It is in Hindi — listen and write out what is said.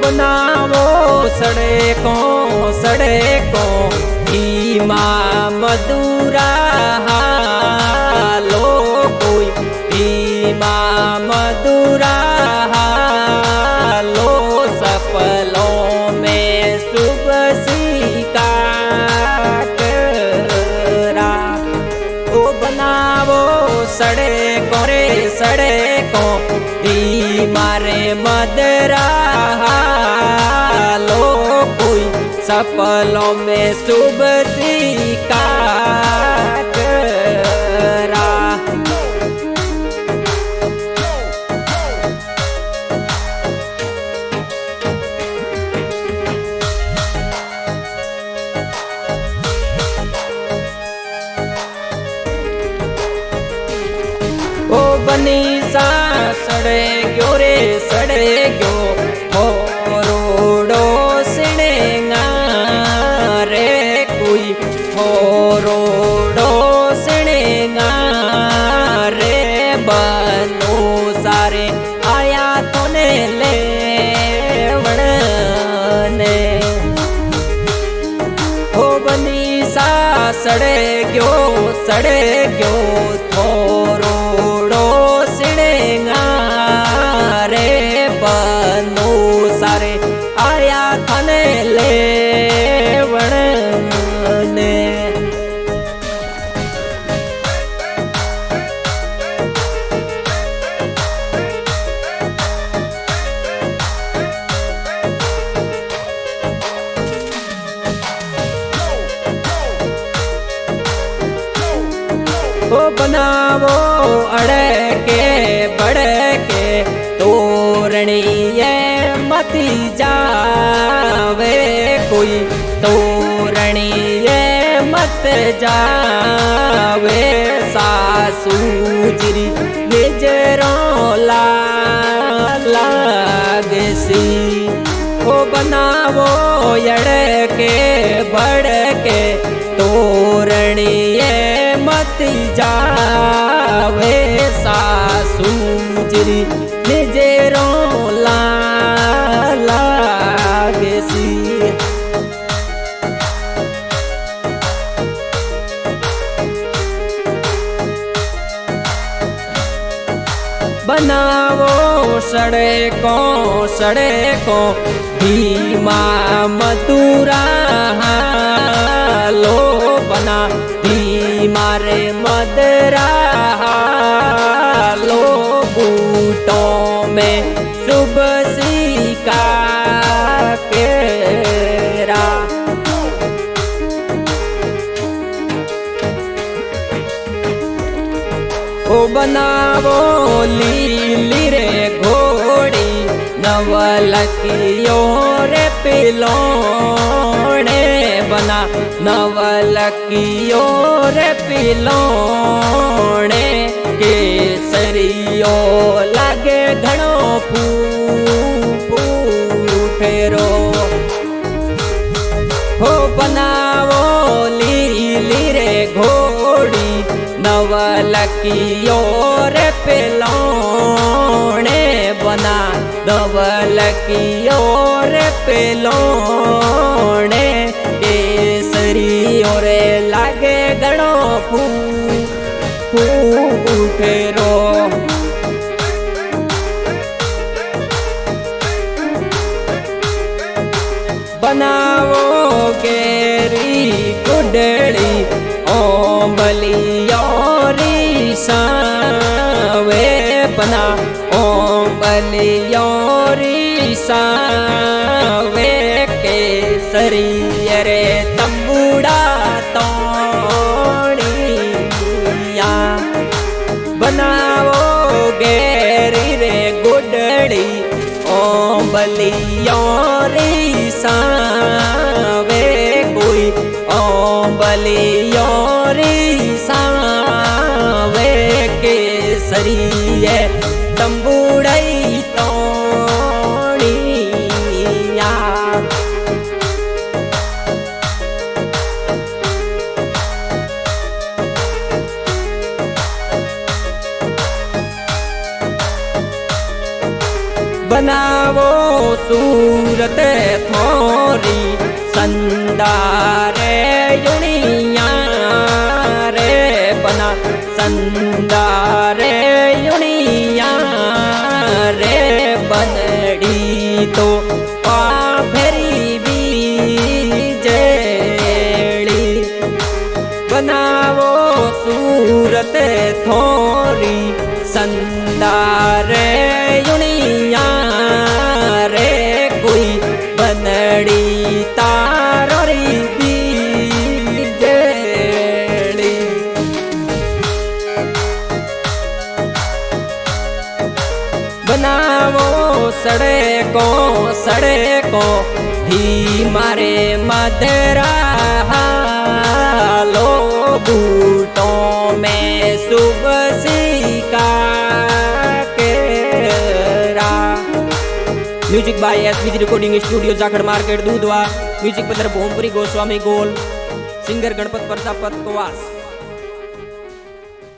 बनावो सड़े को ईमा मधुरा हालो कोई ईमा मधुरा हालो सफलों में शुभ सिका करा। ओ बनावो सड़े को मारे मदरा लो कोई सफलों में शुभ सिका करा। ओ बनी सा सड़े गयो हो रोडो सिणेगा रे कोई हो रोडो सिणेगा रे बनो सारे आया तो ने ले वड़ने। हो बनी सा सड़े गयो थोरो सारे आया थने ले वड़ने। ओ बनावो अड़े के बड़े के तोरणी मती जावे कोई तोरणी मत जावे सासू जिरी निजरों लागसी। हो बनावो यड़ के बड़ के तोरणी मत जावे सासू जिरी निजरों लागसी। बनावो सड़े को धीमा मधुरा लो बना धीमा रे मदरा लो बूटों में शुभ सिका केरा। ओ बनावो लीली रे घोड़ी नवलकियों रे पिलोने बना नवलकियों रे पिलोने केसरियो लागे घणो फूफेरो। हो बनावो लीली रे घोड़ी नवलकियों रे पिलोने बना नवलकियों रे पिलोने केसरियो रे लागे घणो फूफेरो। बनावो केरी गुडड़ी ओंबलियों री सावे बना ओंबलियों री सावे केसरी रे तंबूड़ा तोड़िया। बनावो गेरी रे गुडड़ी ओंबलियों री सावे कोई ओंबलियों री सावे केसरी तंबूड़ई तोड़िया। बनावो सूरत थोरी संदारे युनिया रे बना संदारे युनिया रे बनड़ी तो फेरी बीजेली बनावो सूरत थोरी संदारे युनिया रे कोई बनड़ी तारोरी बीजेली बनावो सड़े को ही मारे मदरा लो बूटों में सुबह सिका केरा। Music by SBG recording studio Jakhar market Dudhwa. Music पर भोमपुरी गोस्वामी गोल सिंगर गणपत प्रताप कवास।